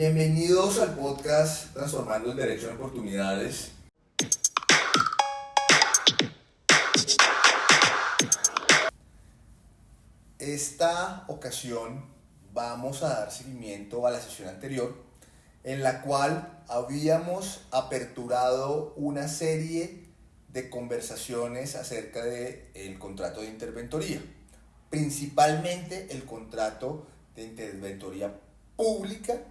Bienvenidos al podcast Transformando el Derecho en Oportunidades. Esta ocasión vamos a dar seguimiento a la sesión anterior, en la cual habíamos aperturado una serie de conversaciones acerca del contrato de interventoría, principalmente el contrato de interventoría pública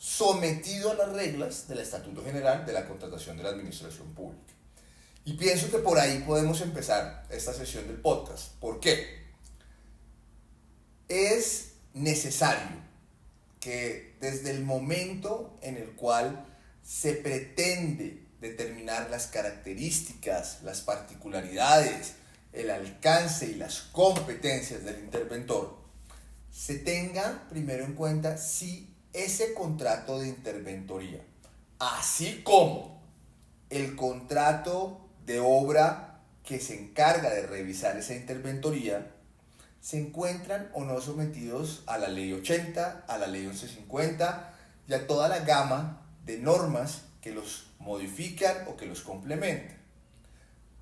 sometido a las reglas del Estatuto General de la Contratación de la Administración Pública. Y pienso que por ahí podemos empezar esta sesión del podcast. ¿Por qué? Es necesario que desde el momento en el cual se pretende determinar las características, las particularidades, el alcance y las competencias del interventor, se tenga primero en cuenta si ese contrato de interventoría, así como el contrato de obra que se encarga de revisar esa interventoría, se encuentran o no sometidos a la ley 80, a la ley 1150 y a toda la gama de normas que los modifican o que los complementan.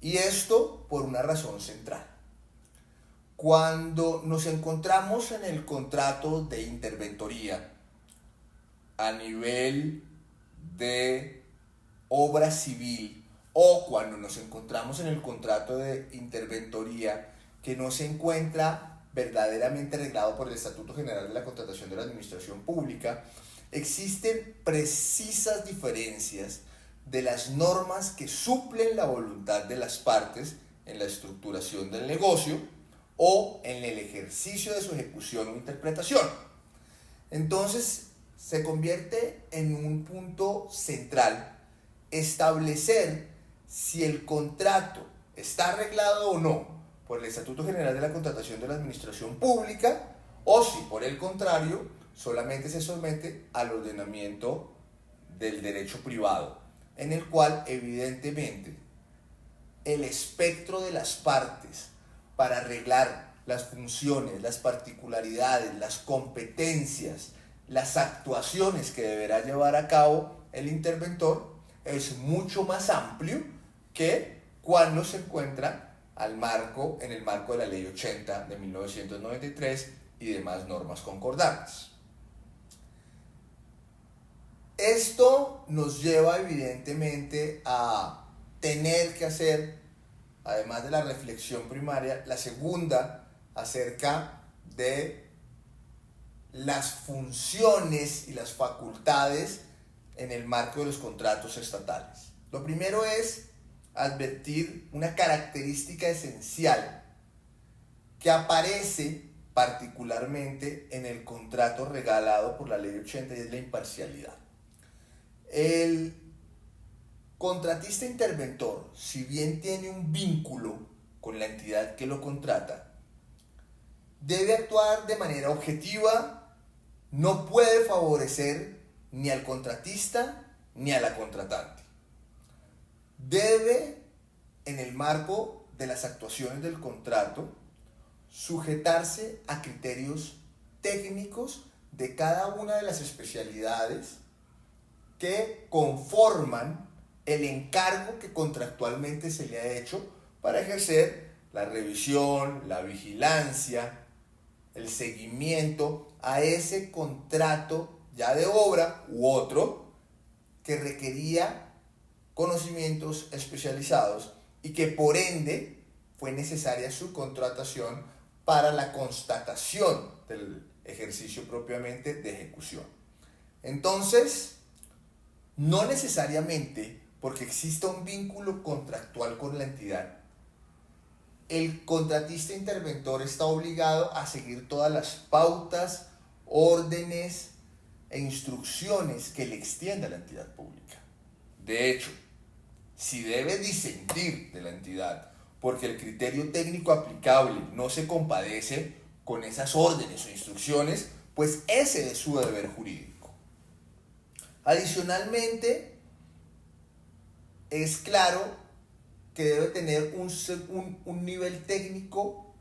Y esto por una razón central. Cuando nos encontramos en el contrato de interventoría a nivel de obra civil o cuando nos encontramos en el contrato de interventoría que no se encuentra verdaderamente arreglado por el Estatuto General de la Contratación de la Administración Pública, existen precisas diferencias de las normas que suplen la voluntad de las partes en la estructuración del negocio o en el ejercicio de su ejecución o interpretación. Entonces, se convierte en un punto central establecer si el contrato está arreglado o no por el Estatuto General de la Contratación de la Administración Pública o si, por el contrario, solamente se somete al ordenamiento del derecho privado, en el cual, evidentemente, el espectro de las partes para arreglar las funciones, las particularidades, las competencias, las actuaciones que deberá llevar a cabo el interventor es mucho más amplio que cuando se encuentra en el marco de la Ley 80 de 1993 y demás normas concordantes. Esto nos lleva evidentemente a tener que hacer, además de la reflexión primaria, la segunda acerca de las funciones y las facultades en el marco de los contratos estatales. Lo primero es advertir una característica esencial que aparece particularmente en el contrato regalado por la Ley 80 y es la imparcialidad. El contratista interventor, si bien tiene un vínculo con la entidad que lo contrata, debe actuar de manera objetiva. No puede favorecer ni al contratista ni a la contratante. Debe, en el marco de las actuaciones del contrato, sujetarse a criterios técnicos de cada una de las especialidades que conforman el encargo que contractualmente se le ha hecho para ejercer la revisión, la vigilancia, el seguimiento a ese contrato ya de obra u otro que requería conocimientos especializados y que por ende fue necesaria su contratación para la constatación del ejercicio propiamente de ejecución. Entonces, no necesariamente porque exista un vínculo contractual con la entidad, el contratista interventor está obligado a seguir todas las pautas, órdenes e instrucciones que le extienda la entidad pública. De hecho, si debe disentir de la entidad porque el criterio técnico aplicable no se compadece con esas órdenes o instrucciones, pues ese es su deber jurídico. Adicionalmente, es claro que debe tener un nivel técnico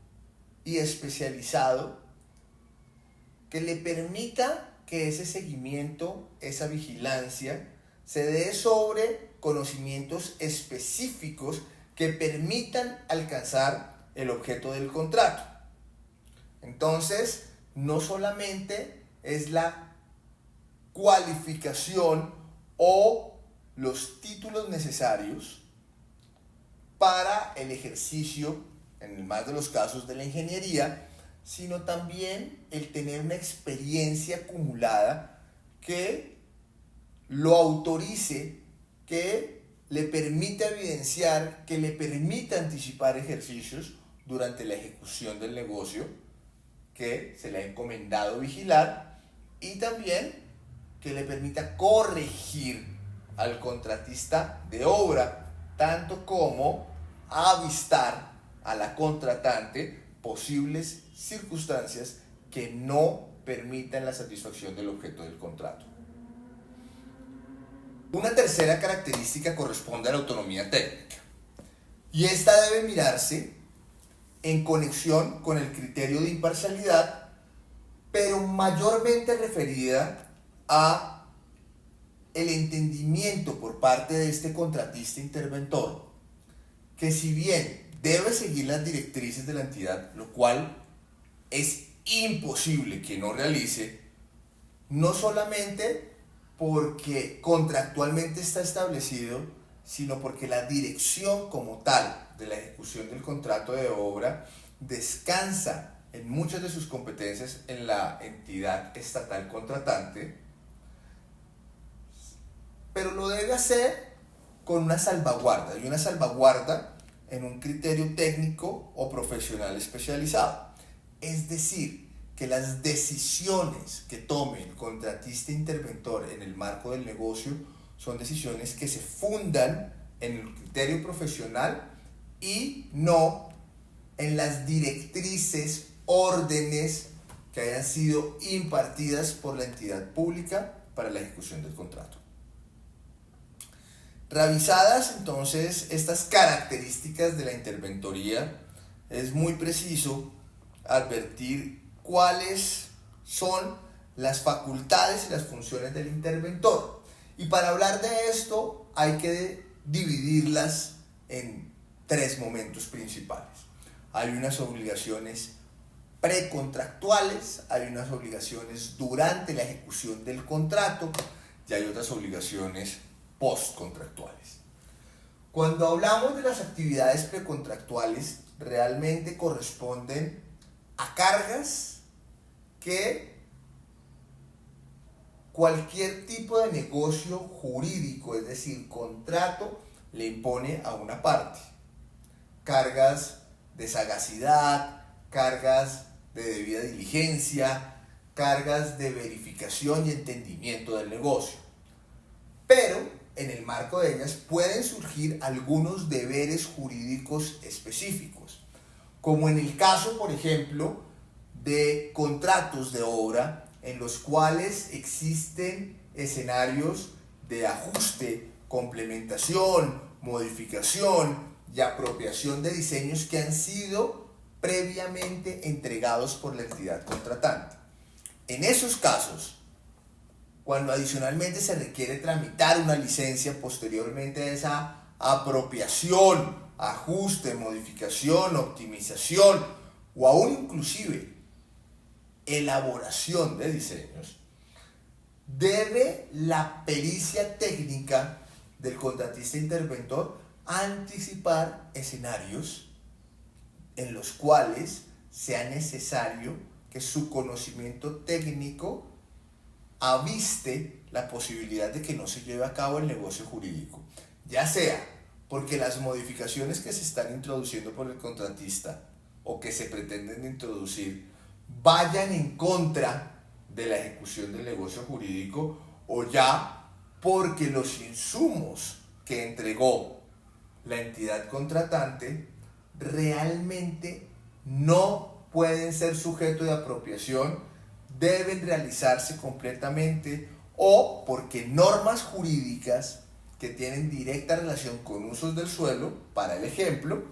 y especializado que le permita que ese seguimiento, esa vigilancia, se dé sobre conocimientos específicos que permitan alcanzar el objeto del contrato. Entonces, no solamente es la cualificación o los títulos necesarios para el ejercicio, en el más de los casos, de la ingeniería, sino también el tener una experiencia acumulada que lo autorice, que le permita evidenciar, que le permita anticipar ejercicios durante la ejecución del negocio que se le ha encomendado vigilar, y también que le permita corregir al contratista de obra, tanto como avistar a la contratante posibles circunstancias que no permitan la satisfacción del objeto del contrato. Una tercera característica corresponde a la autonomía técnica, y esta debe mirarse en conexión con el criterio de imparcialidad, pero mayormente referida a el entendimiento por parte de este contratista interventor, que si bien debe seguir las directrices de la entidad, lo cual es imposible que no realice, no solamente porque contractualmente está establecido, sino porque la dirección como tal de la ejecución del contrato de obra descansa en muchas de sus competencias en la entidad estatal contratante, pero lo debe hacer con una salvaguarda, y una salvaguarda en un criterio técnico o profesional especializado. Es decir, que las decisiones que tome el contratista interventor en el marco del negocio son decisiones que se fundan en el criterio profesional y no en las directrices, órdenes que hayan sido impartidas por la entidad pública para la ejecución del contrato. Revisadas entonces estas características de la interventoría, es muy preciso advertir cuáles son las facultades y las funciones del interventor. Y para hablar de esto hay que dividirlas en tres momentos principales. Hay unas obligaciones precontractuales, hay unas obligaciones durante la ejecución del contrato y hay otras obligaciones postcontractuales. Cuando hablamos de las actividades precontractuales, realmente corresponden a cargas que cualquier tipo de negocio jurídico, es decir, contrato, le impone a una parte. Cargas de sagacidad, cargas de debida diligencia, cargas de verificación y entendimiento del negocio. Pero en el marco de ellas pueden surgir algunos deberes jurídicos específicos, como en el caso, por ejemplo, de contratos de obra en los cuales existen escenarios de ajuste, complementación, modificación y apropiación de diseños que han sido previamente entregados por la entidad contratante. En esos casos, cuando adicionalmente se requiere tramitar una licencia posteriormente a esa apropiación, ajuste, modificación, optimización o aún inclusive elaboración de diseños, debe la pericia técnica del contratista interventor anticipar escenarios en los cuales sea necesario que su conocimiento técnico aviste la posibilidad de que no se lleve a cabo el negocio jurídico, ya sea porque las modificaciones que se están introduciendo por el contratista o que se pretenden introducir vayan en contra de la ejecución del negocio jurídico, o ya porque los insumos que entregó la entidad contratante realmente no pueden ser sujeto de apropiación, deben realizarse completamente, o porque normas jurídicas que tienen directa relación con usos del suelo, para el ejemplo,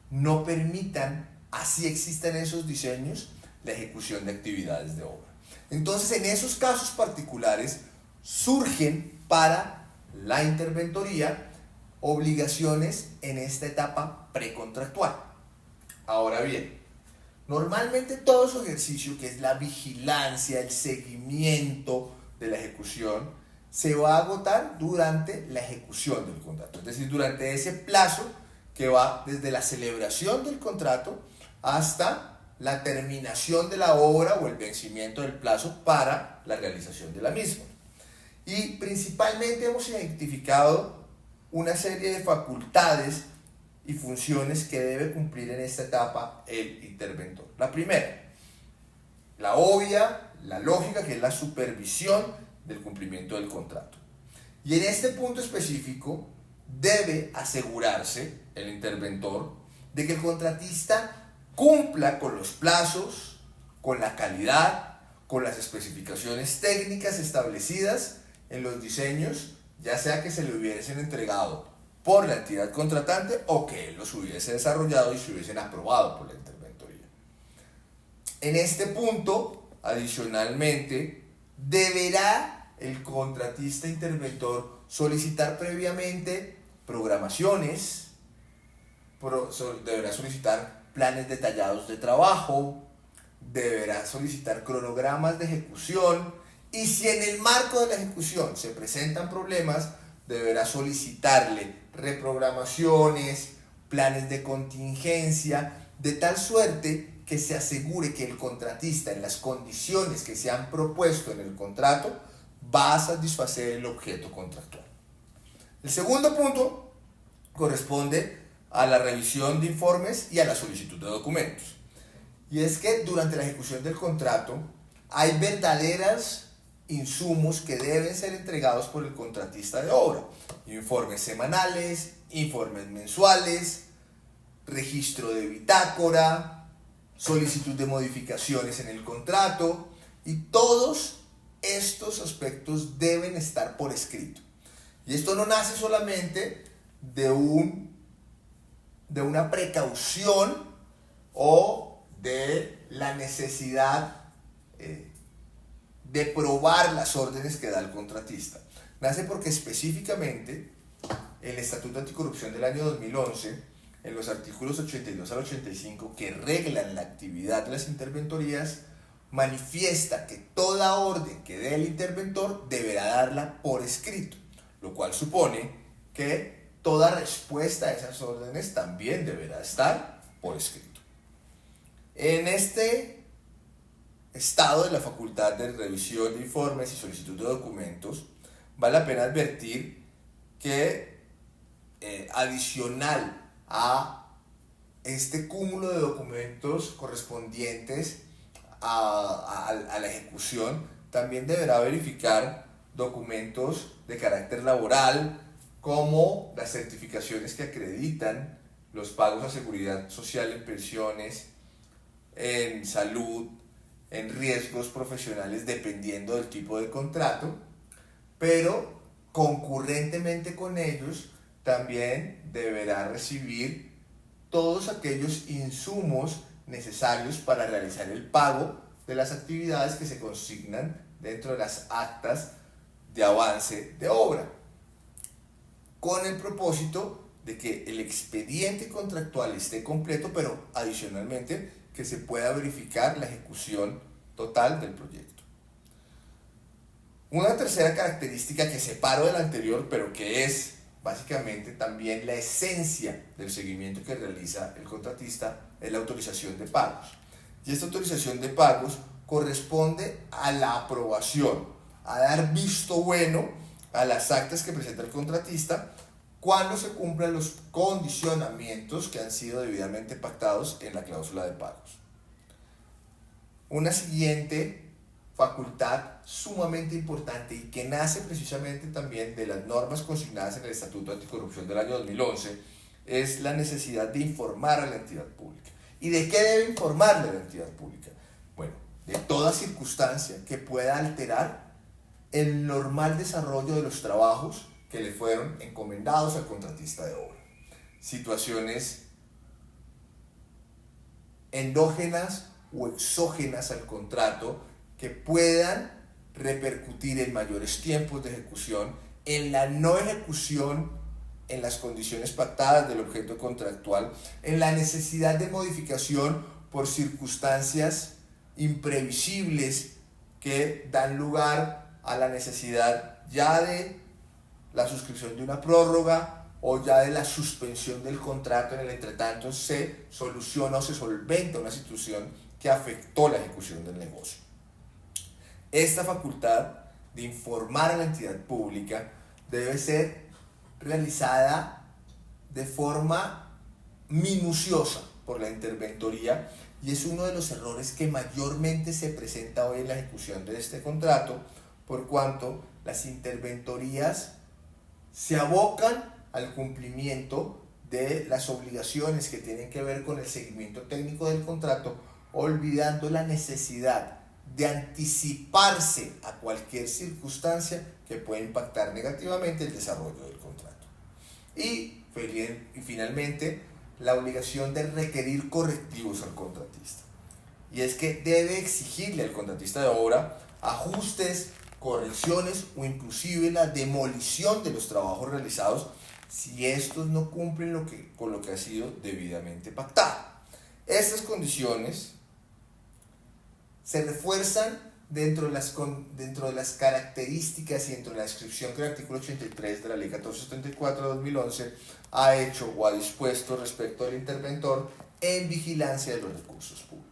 no permitan, así existan esos diseños, la ejecución de actividades de obra. Entonces, en esos casos particulares surgen para la interventoría obligaciones en esta etapa precontractual. Ahora bien, normalmente todo su ejercicio, que es la vigilancia, el seguimiento de la ejecución, se va a agotar durante la ejecución del contrato, es decir, durante ese plazo que va desde la celebración del contrato hasta la terminación de la obra o el vencimiento del plazo para la realización de la misma. Y principalmente hemos identificado una serie de facultades y funciones que debe cumplir en esta etapa el interventor. La primera, la obvia, la lógica, que es la supervisión del cumplimiento del contrato. Y en este punto específico debe asegurarse el interventor de que el contratista cumpla con los plazos, con la calidad, con las especificaciones técnicas establecidas en los diseños, ya sea que se le hubiesen entregado por la entidad contratante o que él los hubiese desarrollado y se hubiesen aprobado por la interventoría. En este punto, adicionalmente, deberá el contratista interventor solicitar previamente programaciones, deberá solicitar planes detallados de trabajo, deberá solicitar cronogramas de ejecución, y si en el marco de la ejecución se presentan problemas, deberá solicitarle reprogramaciones, planes de contingencia, de tal suerte que se asegure que el contratista, en las condiciones que se han propuesto en el contrato, va a satisfacer el objeto contractual. El segundo punto corresponde a la revisión de informes y a la solicitud de documentos. Y es que durante la ejecución del contrato hay verdaderos insumos que deben ser entregados por el contratista de obra. Informes semanales, informes mensuales, registro de bitácora, solicitud de modificaciones en el contrato, y todos estos aspectos deben estar por escrito. Y esto no nace solamente de una precaución o de la necesidad de probar las órdenes que da el contratista. Nace porque específicamente el Estatuto Anticorrupción del año 2011, en los artículos 82 al 85, que reglan la actividad de las interventorías, manifiesta que toda orden que dé el interventor deberá darla por escrito, lo cual supone que toda respuesta a esas órdenes también deberá estar por escrito. En este estado de la facultad de revisión de informes y solicitud de documentos, vale la pena advertir que adicional a este cúmulo de documentos correspondientes a la ejecución, también deberá verificar documentos de carácter laboral, como las certificaciones que acreditan los pagos a seguridad social en pensiones, en salud, en riesgos profesionales, dependiendo del tipo de contrato, pero concurrentemente con ellos también deberá recibir todos aquellos insumos necesarios para realizar el pago de las actividades que se consignan dentro de las actas de avance de obra, con el propósito de que el expediente contractual esté completo, pero adicionalmente que se pueda verificar la ejecución total del proyecto. Una tercera característica que separo de la anterior, pero que es básicamente también la esencia del seguimiento que realiza el contratista, es la autorización de pagos. Y esta autorización de pagos corresponde a la aprobación, a dar visto bueno a las actas que presenta el contratista cuando se cumplan los condicionamientos que han sido debidamente pactados en la cláusula de pagos. Una siguiente facultad sumamente importante y que nace precisamente también de las normas consignadas en el Estatuto Anticorrupción del año 2011 es la necesidad de informar a la entidad pública. ¿Y de qué debe informarle a la entidad pública? Bueno, de toda circunstancia que pueda alterar el normal desarrollo de los trabajos que le fueron encomendados al contratista de obra. Situaciones endógenas o exógenas al contrato que puedan repercutir en mayores tiempos de ejecución, en la no ejecución en las condiciones pactadas del objeto contractual, en la necesidad de modificación por circunstancias imprevisibles que dan lugar a la necesidad ya de la suscripción de una prórroga o ya de la suspensión del contrato. En el entretanto se soluciona o se solventa una situación que afectó la ejecución del negocio. Esta facultad de informar a la entidad pública debe ser realizada de forma minuciosa por la interventoría, y es uno de los errores que mayormente se presenta hoy en la ejecución de este contrato, por cuanto las interventorías se abocan al cumplimiento de las obligaciones que tienen que ver con el seguimiento técnico del contrato, olvidando la necesidad de anticiparse a cualquier circunstancia que pueda impactar negativamente el desarrollo del contrato. Y finalmente, la obligación de requerir correctivos al contratista. Y es que debe exigirle al contratista de obra ajustes, correcciones o inclusive la demolición de los trabajos realizados si estos no cumplen con lo que ha sido debidamente pactado. Estas condiciones se refuerzan dentro de las características y dentro de la descripción que el artículo 83 de la Ley 1474 de 2011 ha hecho o ha dispuesto respecto al interventor en vigilancia de los recursos públicos.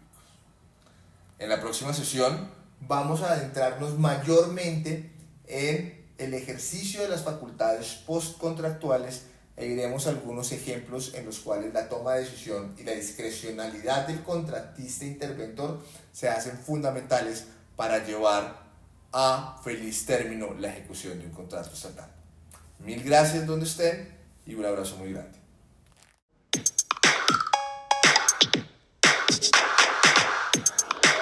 En la próxima sesión vamos a adentrarnos mayormente en el ejercicio de las facultades postcontractuales e iremos a algunos ejemplos en los cuales la toma de decisión y la discrecionalidad del contratista interventor se hacen fundamentales para llevar a feliz término la ejecución de un contrato estatal. Mil gracias donde estén y un abrazo muy grande.